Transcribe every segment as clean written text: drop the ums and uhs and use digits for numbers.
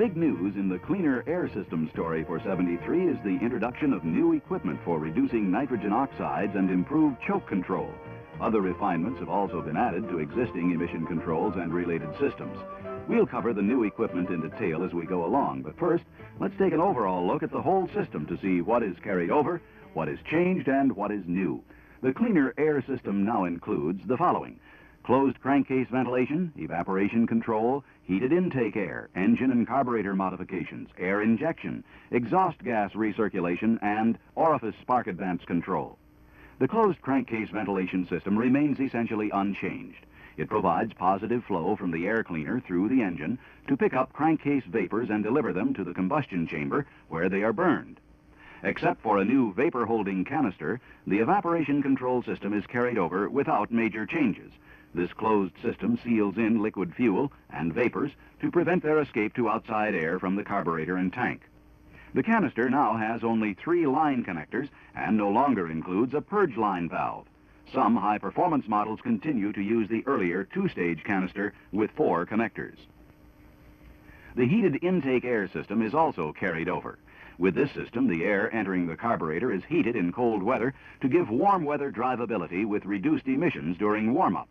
big news in the cleaner air system story for 73 is the introduction of new equipment for reducing nitrogen oxides and improved choke control. Other refinements have also been added to existing emission controls and related systems. We'll cover the new equipment in detail as we go along, but first, let's take an overall look at the whole system to see what is carried over, what is changed, and what is new. The cleaner air system now includes the following: closed crankcase ventilation, evaporation control, heated intake air, engine and carburetor modifications, air injection, exhaust gas recirculation, and orifice spark advance control. The closed crankcase ventilation system remains essentially unchanged. It provides positive flow from the air cleaner through the engine to pick up crankcase vapors and deliver them to the combustion chamber where they are burned. Except for a new vapor-holding canister, the evaporation control system is carried over without major changes. This closed system seals in liquid fuel and vapors to prevent their escape to outside air from the carburetor and tank. The canister now has only 3 line connectors and no longer includes a purge line valve. Some high-performance models continue to use the earlier 2-stage canister with 4 connectors. The heated intake air system is also carried over. With this system, the air entering the carburetor is heated in cold weather to give warm weather drivability with reduced emissions during warm-up.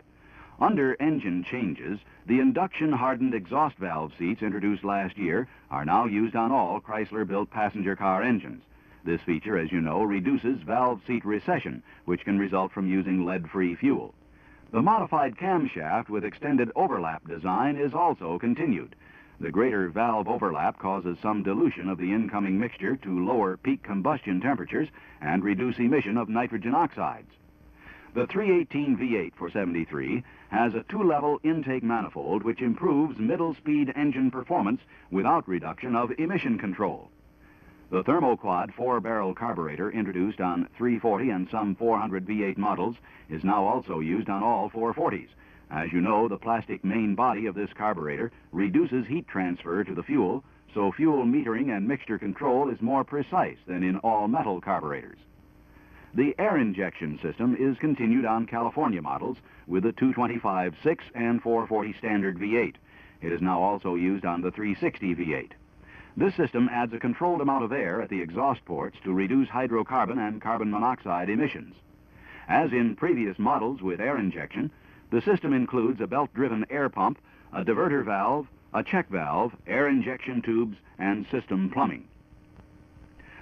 Under engine changes, the induction-hardened exhaust valve seats introduced last year are now used on all Chrysler-built passenger car engines. This feature, as you know, reduces valve seat recession, which can result from using lead-free fuel. The modified camshaft with extended overlap design is also continued. The greater valve overlap causes some dilution of the incoming mixture to lower peak combustion temperatures and reduce emission of nitrogen oxides. The 318 V8 for 73 has a 2-level intake manifold which improves middle-speed engine performance without reduction of emission control. The Thermoquad 4-barrel carburetor introduced on 340 and some 400 V8 models is now also used on all 440s. As you know, the plastic main body of this carburetor reduces heat transfer to the fuel, so fuel metering and mixture control is more precise than in all metal carburetors. The air injection system is continued on California models with the 225-6 and 440 standard V8. It is now also used on the 360 V8. This system adds a controlled amount of air at the exhaust ports to reduce hydrocarbon and carbon monoxide emissions. As in previous models with air injection, the system includes a belt-driven air pump, a diverter valve, a check valve, air injection tubes, and system plumbing.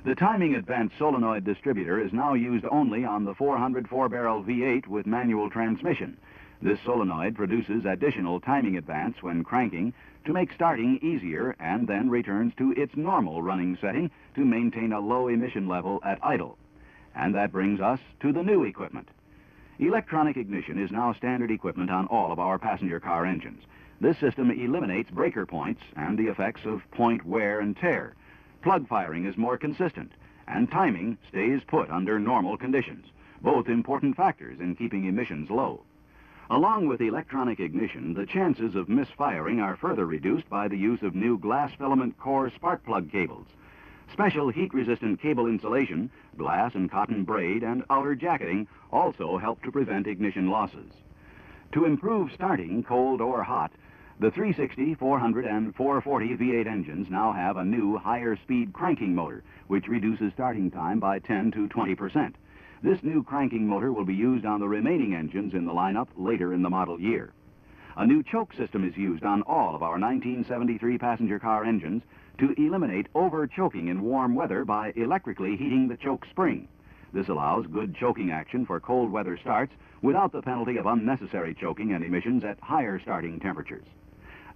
The timing advanced solenoid distributor is now used only on the 404-barrel V8 with manual transmission. This solenoid produces additional timing advance when cranking to make starting easier and then returns to its normal running setting to maintain a low emission level at idle. And that brings us to the new equipment. Electronic ignition is now standard equipment on all of our passenger car engines. This system eliminates breaker points and the effects of point wear and tear. Plug firing is more consistent, and timing stays put under normal conditions, both important factors in keeping emissions low. Along with electronic ignition, the chances of misfiring are further reduced by the use of new glass filament core spark plug cables. Special heat-resistant cable insulation, glass and cotton braid, and outer jacketing also help to prevent ignition losses. To improve starting, cold or hot, the 360, 400, and 440 V8 engines now have a new higher-speed cranking motor, which reduces starting time by 10 to 20%. This new cranking motor will be used on the remaining engines in the lineup later in the model year. A new choke system is used on all of our 1973 passenger car engines to eliminate over-choking in warm weather by electrically heating the choke spring. This allows good choking action for cold weather starts without the penalty of unnecessary choking and emissions at higher starting temperatures.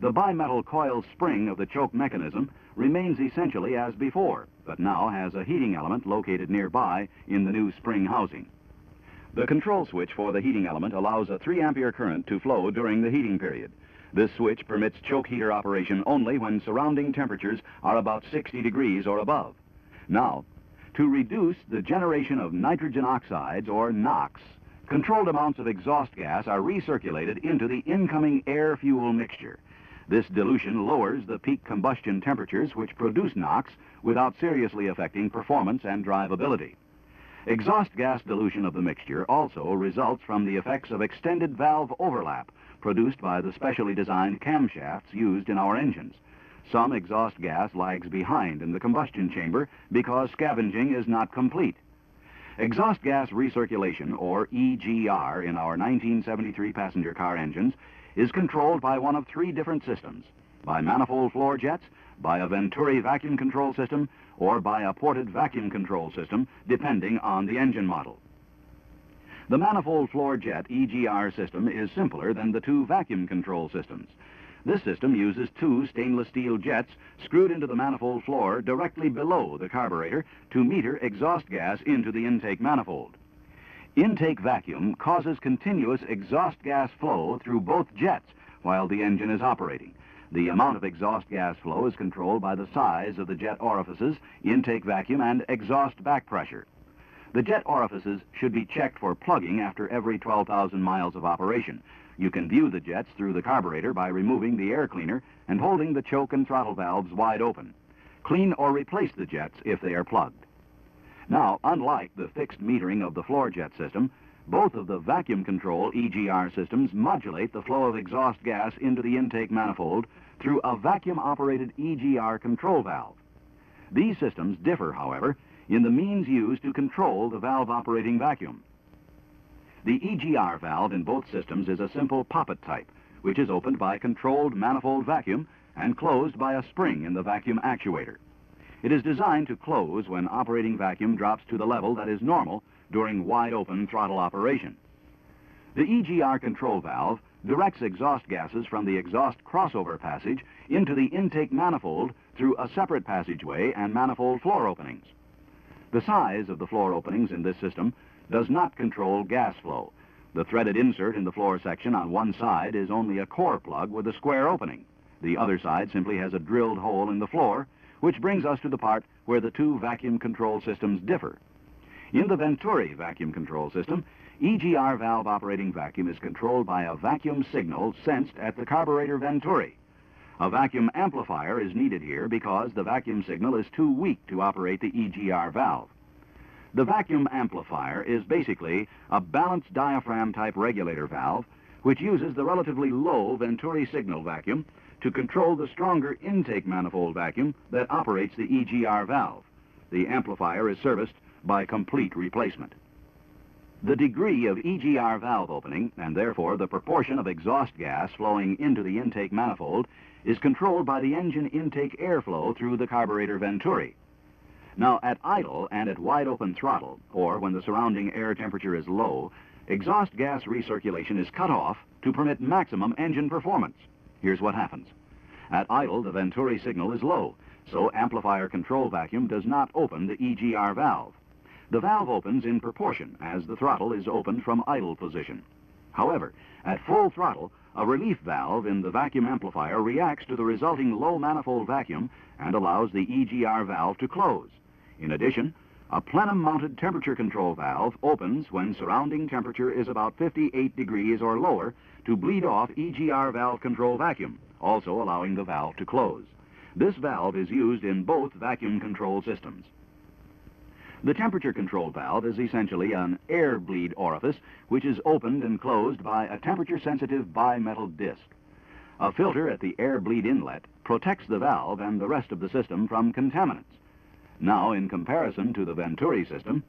The bimetal coil spring of the choke mechanism remains essentially as before, but now has a heating element located nearby in the new spring housing. The control switch for the heating element allows a 3-ampere current to flow during the heating period. This switch permits choke heater operation only when surrounding temperatures are about 60 degrees or above. Now, to reduce the generation of nitrogen oxides, or NOx, controlled amounts of exhaust gas are recirculated into the incoming air-fuel mixture. This dilution lowers the peak combustion temperatures which produce NOx without seriously affecting performance and drivability. Exhaust gas dilution of the mixture also results from the effects of extended valve overlap produced by the specially designed camshafts used in our engines. some exhaust gas lags behind in the combustion chamber because scavenging is not complete. Exhaust gas recirculation, or EGR, in our 1973 passenger car engines is controlled by one of three different systems: by manifold floor jets, by a Venturi vacuum control system, or by a ported vacuum control system, depending on the engine model. The manifold floor jet EGR system is simpler than the two vacuum control systems. This system uses two stainless steel jets screwed into the manifold floor directly below the carburetor to meter exhaust gas into the intake manifold. Intake vacuum causes continuous exhaust gas flow through both jets while the engine is operating. The amount of exhaust gas flow is controlled by the size of the jet orifices, intake vacuum, and exhaust back pressure. The jet orifices should be checked for plugging after every 12,000 miles of operation. You can view the jets through the carburetor by removing the air cleaner and holding the choke and throttle valves wide open. Clean or replace the jets if they are plugged. Now, unlike the fixed metering of the floor jet system, both of the vacuum control EGR systems modulate the flow of exhaust gas into the intake manifold through a vacuum-operated EGR control valve. These systems differ, however, in the means used to control the valve operating vacuum. The EGR valve in both systems is a simple poppet type, which is opened by controlled manifold vacuum and closed by a spring in the vacuum actuator. It is designed to close when operating vacuum drops to the level that is normal during wide-open throttle operation. The EGR control valve directs exhaust gases from the exhaust crossover passage into the intake manifold through a separate passageway and manifold floor openings. The size of the floor openings in this system does not control gas flow. The threaded insert in the floor section on one side is only a core plug with a square opening. The other side simply has a drilled hole in the floor, which brings us to the part where the two vacuum control systems differ. In the Venturi vacuum control system, EGR valve operating vacuum is controlled by a vacuum signal sensed at the carburetor Venturi. A vacuum amplifier is needed here because the vacuum signal is too weak to operate the EGR valve. The vacuum amplifier is basically a balanced diaphragm type regulator valve which uses the relatively low Venturi signal vacuum to control the stronger intake manifold vacuum that operates the EGR valve. The amplifier is serviced by complete replacement. The degree of EGR valve opening, and therefore the proportion of exhaust gas flowing into the intake manifold, is controlled by the engine intake airflow through the carburetor Venturi. Now, at idle and at wide-open throttle, or when the surrounding air temperature is low, exhaust gas recirculation is cut off to permit maximum engine performance. Here's what happens. At idle, the Venturi signal is low, so amplifier control vacuum does not open the EGR valve. The valve opens in proportion as the throttle is opened from idle position. However, at full throttle, a relief valve in the vacuum amplifier reacts to the resulting low manifold vacuum and allows the EGR valve to close. In addition, a plenum-mounted temperature control valve opens when surrounding temperature is about 58 degrees or lower to bleed off EGR valve control vacuum, also allowing the valve to close. This valve is used in both vacuum control systems. The temperature control valve is essentially an air bleed orifice which is opened and closed by a temperature-sensitive bimetal disc. A filter at the air bleed inlet protects the valve and the rest of the system from contaminants. Now, in comparison to the Venturi system,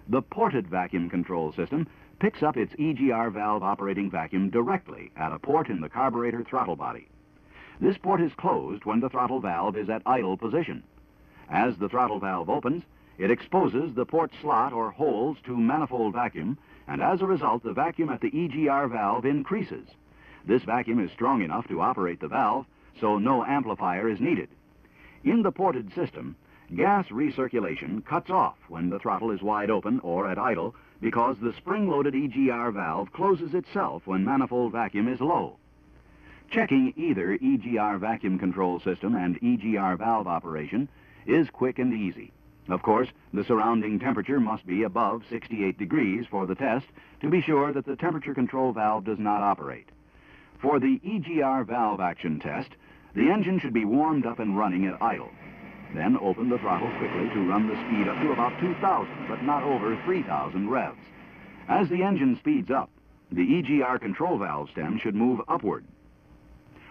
the ported vacuum control system picks up its EGR valve operating vacuum directly at a port in the carburetor throttle body. This port is closed when the throttle valve is at idle position. As the throttle valve opens, it exposes the port slot or holes to manifold vacuum, and as a result, the vacuum at the EGR valve increases. This vacuum is strong enough to operate the valve, so no amplifier is needed. In the ported system, gas recirculation cuts off when the throttle is wide open or at idle because the spring-loaded EGR valve closes itself when manifold vacuum is low. Checking either EGR vacuum control system and EGR valve operation is quick and easy. Of course, the surrounding temperature must be above 68 degrees for the test to be sure that the temperature control valve does not operate. For the EGR valve action test, the engine should be warmed up and running at idle. Then open the throttle quickly to run the speed up to about 2,000, but not over 3,000 revs. As the engine speeds up, the EGR control valve stem should move upward.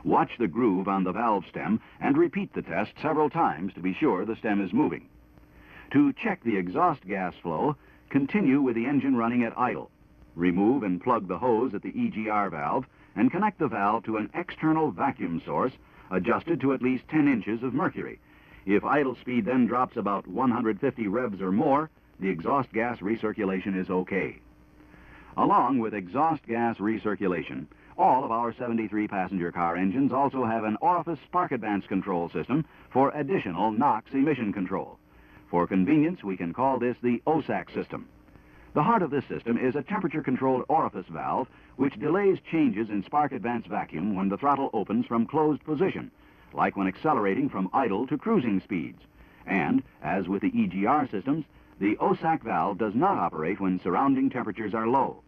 Watch the groove on the valve stem and repeat the test several times to be sure the stem is moving. To check the exhaust gas flow, continue with the engine running at idle. Remove and plug the hose at the EGR valve and connect the valve to an external vacuum source adjusted to at least 10 inches of mercury. If idle speed then drops about 150 revs or more, the exhaust gas recirculation is okay. Along with exhaust gas recirculation, all of our 73 passenger car engines also have an orifice spark advance control system for additional NOx emission control. For convenience, we can call this the OSAC system. The heart of this system is a temperature-controlled orifice valve which delays changes in spark advance vacuum when the throttle opens from closed position, like when accelerating from idle to cruising speeds. And, as with the EGR systems, the OSAC valve does not operate when surrounding temperatures are low.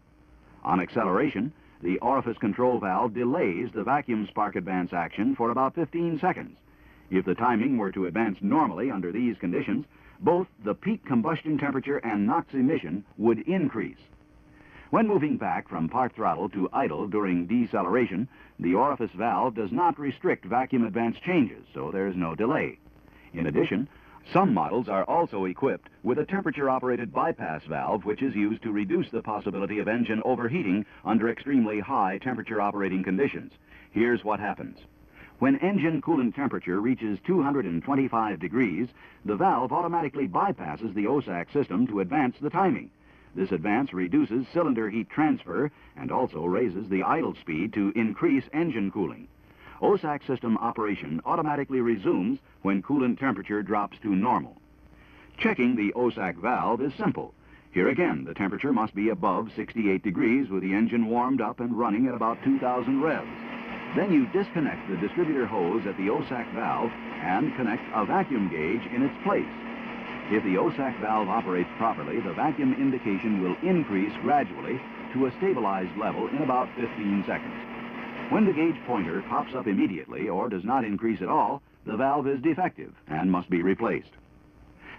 On acceleration, the orifice control valve delays the vacuum spark advance action for about 15 seconds. If the timing were to advance normally under these conditions, both the peak combustion temperature and NOx emission would increase. When moving back from park throttle to idle during deceleration, the orifice valve does not restrict vacuum advance changes, so there's no delay. In addition, some models are also equipped with a temperature-operated bypass valve, which is used to reduce the possibility of engine overheating under extremely high temperature operating conditions. Here's what happens. When engine coolant temperature reaches 225 degrees, the valve automatically bypasses the OSAC system to advance the timing. This advance reduces cylinder heat transfer and also raises the idle speed to increase engine cooling. OSAC system operation automatically resumes when coolant temperature drops to normal. Checking the OSAC valve is simple. Here again, the temperature must be above 68 degrees with the engine warmed up and running at about 2,000 revs. Then you disconnect the distributor hose at the OSAC valve and connect a vacuum gauge in its place. If the OSAC valve operates properly, the vacuum indication will increase gradually to a stabilized level in about 15 seconds. When the gauge pointer pops up immediately or does not increase at all, the valve is defective and must be replaced.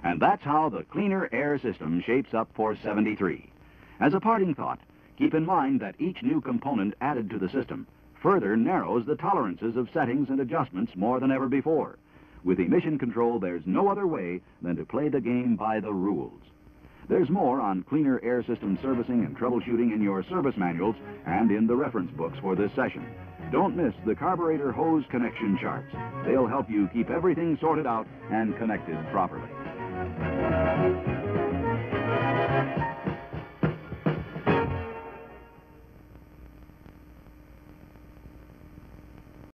And that's how the cleaner air system shapes up for 73. As a parting thought, keep in mind that each new component added to the system further narrows the tolerances of settings and adjustments more than ever before. With emission control, there's no other way than to play the game by the rules. There's more on cleaner air system servicing and troubleshooting in your service manuals and in the reference books for this session. Don't miss the carburetor hose connection charts. They'll help you keep everything sorted out and connected properly.